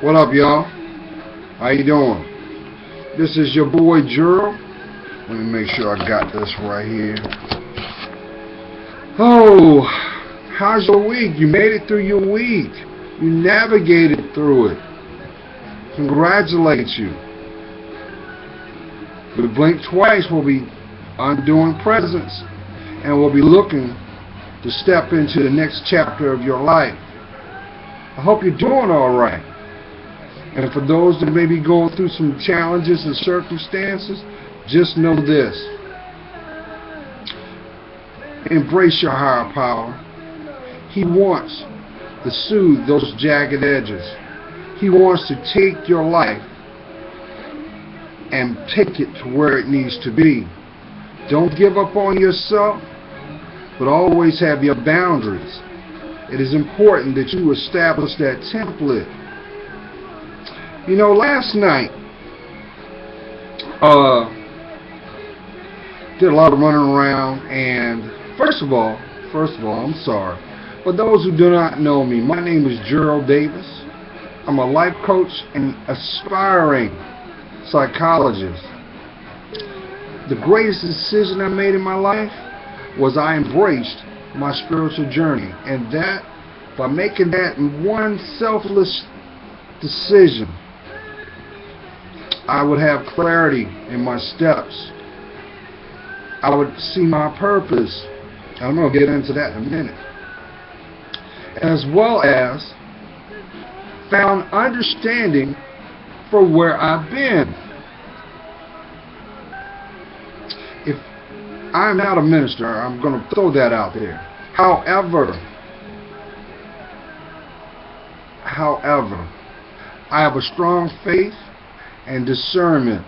What up, y'all? How you doing? This is your boy Gerald. Let me make sure I got this right here. Oh, how's your week? You made it through your week. You navigated through it. Congratulate you. If we blink twice, we'll be undoing presents, and we'll be looking to step into the next chapter of your life. I hope you're doing all right. And for those that may be going through some challenges and circumstances, just know this. Embrace your higher power. He wants to soothe those jagged edges. He wants to take your life and take it to where it needs to be. Don't give up on yourself, but always have your boundaries. It is important that you establish that template. You know, last night, did a lot of running around, and first of all, I'm sorry. For those who do not know me, my name is Gerald Davis. I'm a life coach and aspiring psychologist. The greatest decision I made in my life was I embraced my spiritual journey, and that, by making that one selfless decision, I would have clarity in my steps. I would see my purpose. I'm going to get into that in a minute. As well as found understanding for where I've been. If I'm not a minister, I'm going to throw that out there. However, I have a strong faith and discernment,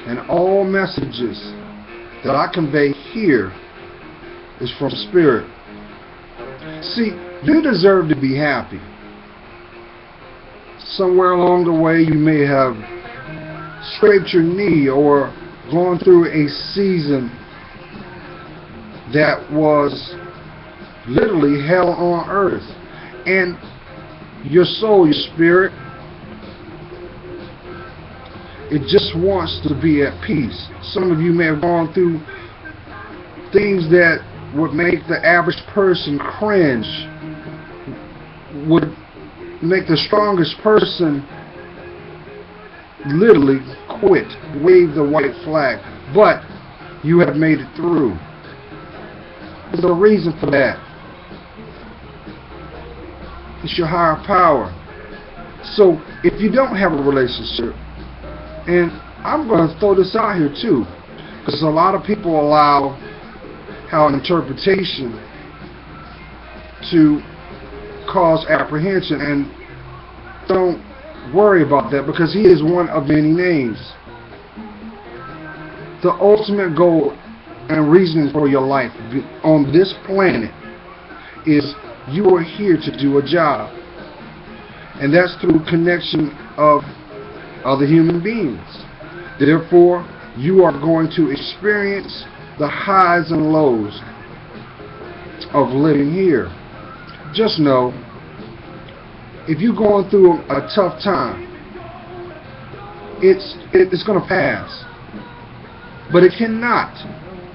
and all messages that I convey here is from Spirit. See, you deserve to be happy. Somewhere along the way you may have scraped your knee or gone through a season that was literally hell on earth, and your soul, your spirit, it just wants to be at peace. Some of you may have gone through things that would make the average person cringe, would make the strongest person literally quit, wave the white flag. But you have made it through. There's a reason for that. It's your higher power. So if you don't have a relationship, and I'm going to throw this out here too, because a lot of people allow our interpretation to cause apprehension, and don't worry about that, because He is one of many names. The ultimate goal and reason for your life on this planet is you are here to do a job, and that's through connection of other human beings. Therefore, you are going to experience the highs and lows of living here. Just know, if you're going through a tough time, it's going to pass. But it cannot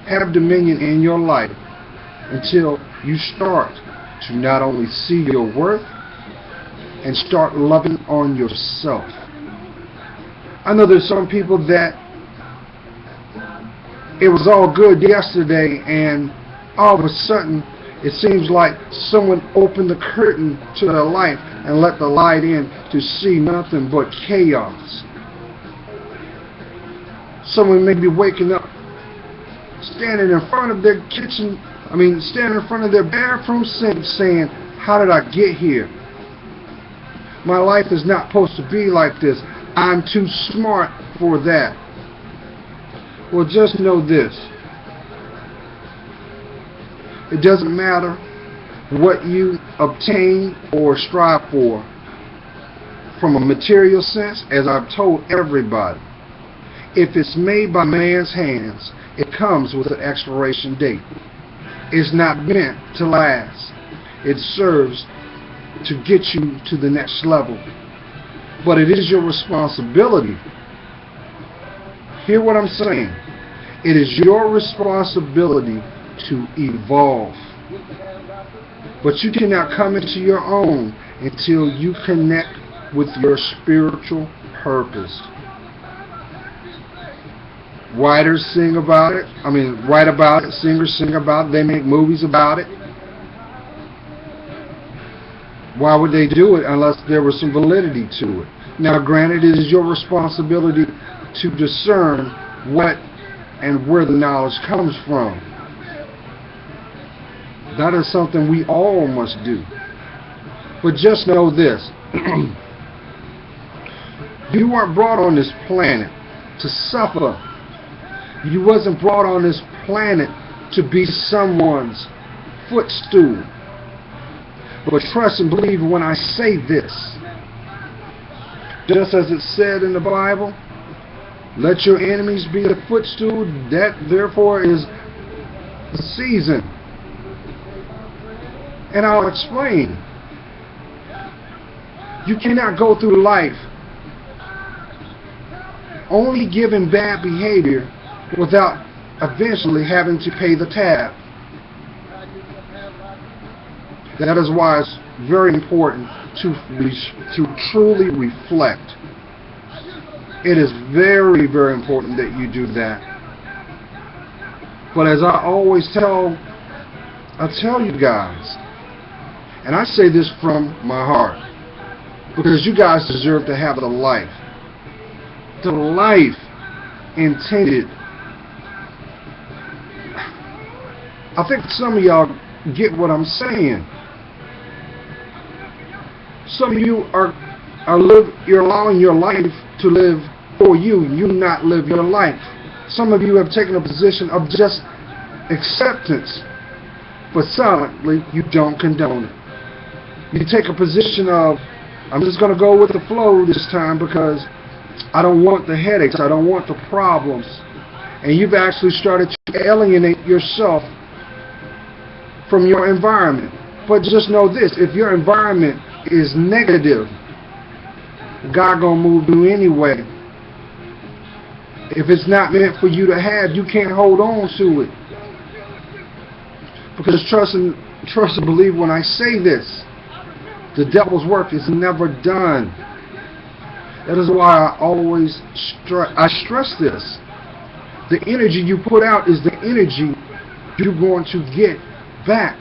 have dominion in your life until you start to not only see your worth and start loving on yourself. I know there's some people that it was all good yesterday, and all of a sudden it seems like someone opened the curtain to their life and let the light in to see nothing but chaos. Someone may be waking up, standing in front of their standing in front of their bathroom sink saying, how did I get here? My life is not supposed to be like this. I'm too smart for that. Well, just know this. It doesn't matter what you obtain or strive for from a material sense, as I've told everybody. If it's made by man's hands, it comes with an expiration date. It's not meant to last. It serves to get you to the next level. But it is your responsibility. Hear what I'm saying. It is your responsibility to evolve. But you cannot come into your own until you connect with your spiritual purpose. Writers sing about it. Write about it. Singers sing about it. They make movies about it. Why would they do it unless there was some validity to it? Now, granted, it is your responsibility to discern what and where the knowledge comes from. That is something we all must do. But just know this. You weren't brought on this planet to suffer. You wasn't brought on this planet to be someone's footstool. But trust and believe when I say this. Just as it said in the Bible, let your enemies be the footstool. That therefore is the season. And I'll explain. You cannot go through life only giving bad behavior without eventually having to pay the tab. That is why it's very important to truly reflect. It is very, very important that you do that. But as I always tell you guys, and I say this from my heart, because you guys deserve to have the life intended. I think some of y'all get what I'm saying. Some of you you're allowing your life to live for you. You not live your life. Some of you have taken a position of just acceptance, but silently you don't condone it. You take a position of, I'm just going to go with the flow this time because I don't want the headaches, I don't want the problems. And you've actually started to alienate yourself from your environment. But just know this, if your environment is negative, God gonna move you anyway. If it's not meant for you to have, you can't hold on to it. Because trust and believe when I say this, the devil's work is never done. That is why I always stress this. The energy you put out is the energy you're going to get back.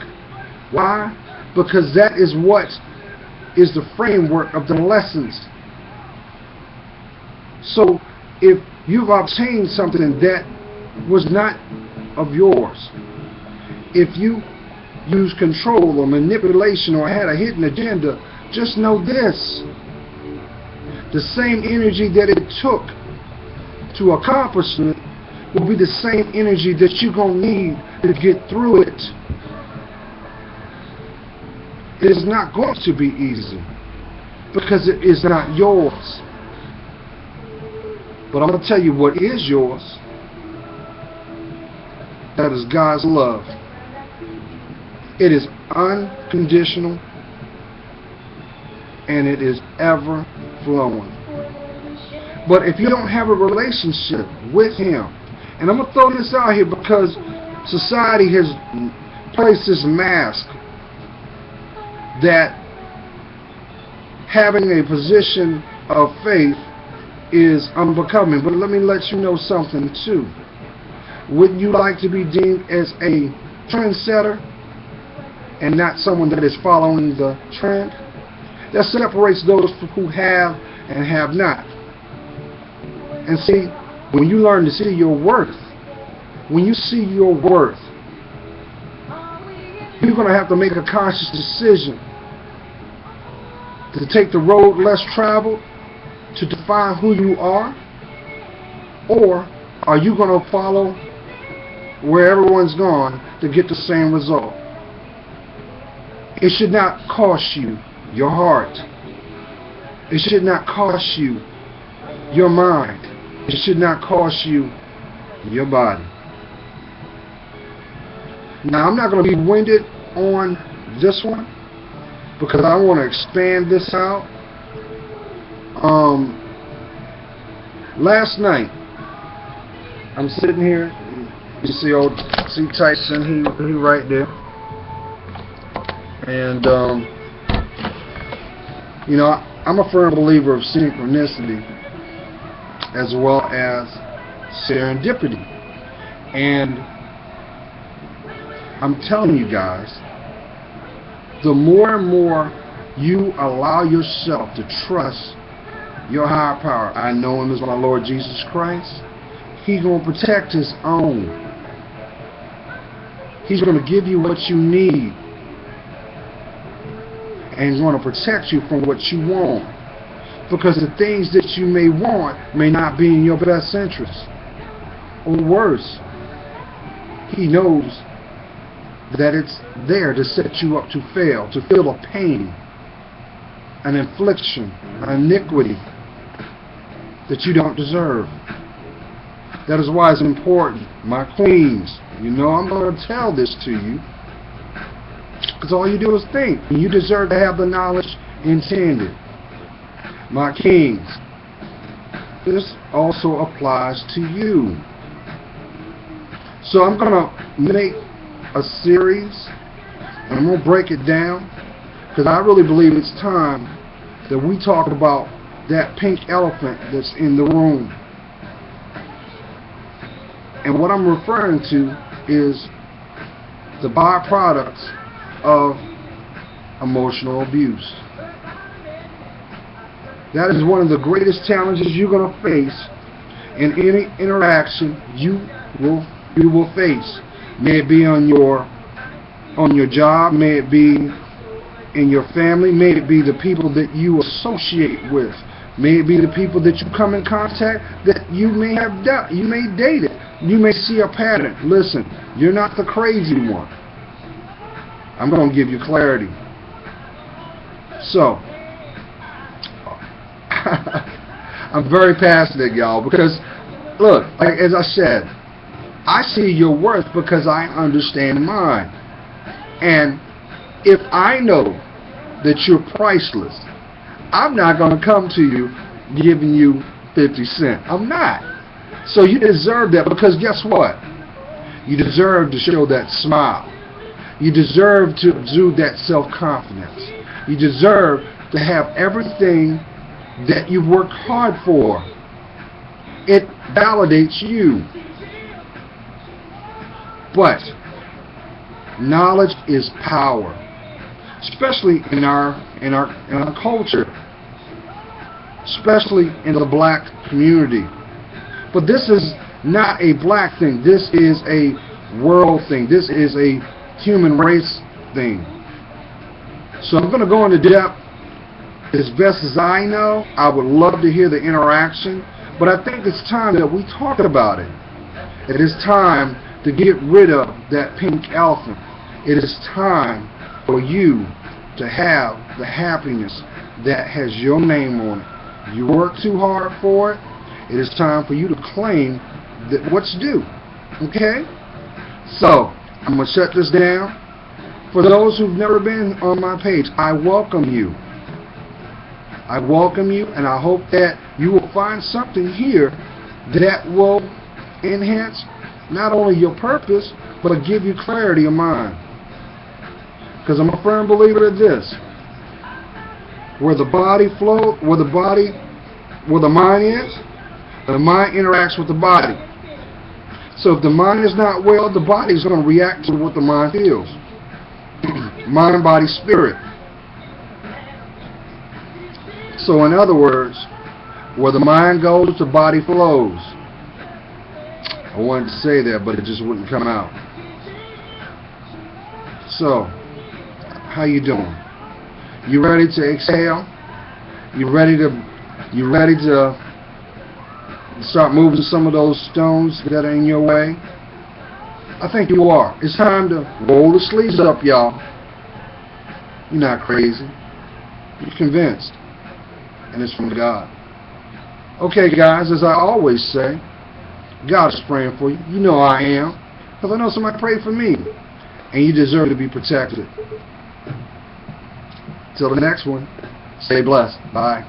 Why? Because that is what is the framework of the lessons. So if you've obtained something that was not of yours, if you use control or manipulation or had a hidden agenda, just know this. The same energy that it took to accomplish it will be the same energy that you're going to need to get through it. It is not going to be easy because it is not yours. But I'm going to tell you what is yours. That is God's love. It is unconditional and it is ever flowing. But if you don't have a relationship with Him, and I'm going to throw this out here because society has placed this mask that having a position of faith is unbecoming. But let me let you know something too. Wouldn't you like to be deemed as a trendsetter and not someone that is following the trend? That separates those who have and have not. And see, when you learn to see your worth, when you see your worth, you're going to have to make a conscious decision to take the road less traveled to define who you are, or are you going to follow where everyone's gone to get the same result? It should not cost you your heart. It should not cost you your mind. It should not cost you your body. Now, I'm not going to be winded on this one because I want to expand this out. Last night, I'm sitting here. You see Tyson, he right there. And, you know, I'm a firm believer of synchronicity as well as serendipity. And I'm telling you guys, the more and more you allow yourself to trust your higher power, I know him as my Lord Jesus Christ, he's going to protect his own. He's going to give you what you need. And he's going to protect you from what you want. Because the things that you may want may not be in your best interest. Or worse, he knows that it's there to set you up to fail, to feel a pain, an infliction, an iniquity that you don't deserve. That is why it's important, my queens. You know I'm going to tell this to you, because all you do is think, and you deserve to have the knowledge intended. My kings, this also applies to you. So I'm going to make a series, and I'm going to break it down, because I really believe it's time that we talk about that pink elephant that's in the room. And what I'm referring to is the byproducts of emotional abuse. That is one of the greatest challenges you're going to face in any interaction you will face. May it be on your job, may it be in your family, may it be the people that you associate with, may it be the people that you come in contact that you may have you may date it. You may see a pattern. Listen, you're not the crazy one. I'm going to give you clarity. So, I'm very passionate, y'all, because, look, like, as I said, I see your worth because I understand mine. And if I know that you're priceless, I'm not going to come to you giving you 50 cents. I'm not. So you deserve that, because guess what? You deserve to show that smile. You deserve to exude that self-confidence. You deserve to have everything that you've worked hard for. It validates you. But knowledge is power, especially in our culture, especially in the black community. But this is not a black thing. This is a world thing. This is a human race thing. So I'm going to go into depth as best as I know. I would love to hear the interaction, but I think it's time that we talk about it. It is time to get rid of that pink elephant. It is time for you to have the happiness that has your name on it. You work too hard for it. It is time for you to claim that what's due. Okay? So, I'm going to shut this down. For those who've never been on my page, I welcome you. I welcome you, and I hope that you will find something here that will enhance not only your purpose, but give you clarity of mind. Because I'm a firm believer of this. Where the body flows, where the mind is, the mind interacts with the body. So if the mind is not well, the body is going to react to what the mind feels. Mind, body, spirit. So in other words, where the mind goes, the body flows. I wanted to say that, but it just wouldn't come out. So, how you doing? You ready to exhale? You ready to start moving some of those stones that are in your way? I think you are. It's time to roll the sleeves up, y'all. You're not crazy. You're convinced. And it's from God. Okay, guys, as I always say, God is praying for you. You know I am. Because I know somebody prayed for me. And you deserve to be protected. Till the next one, stay blessed. Bye.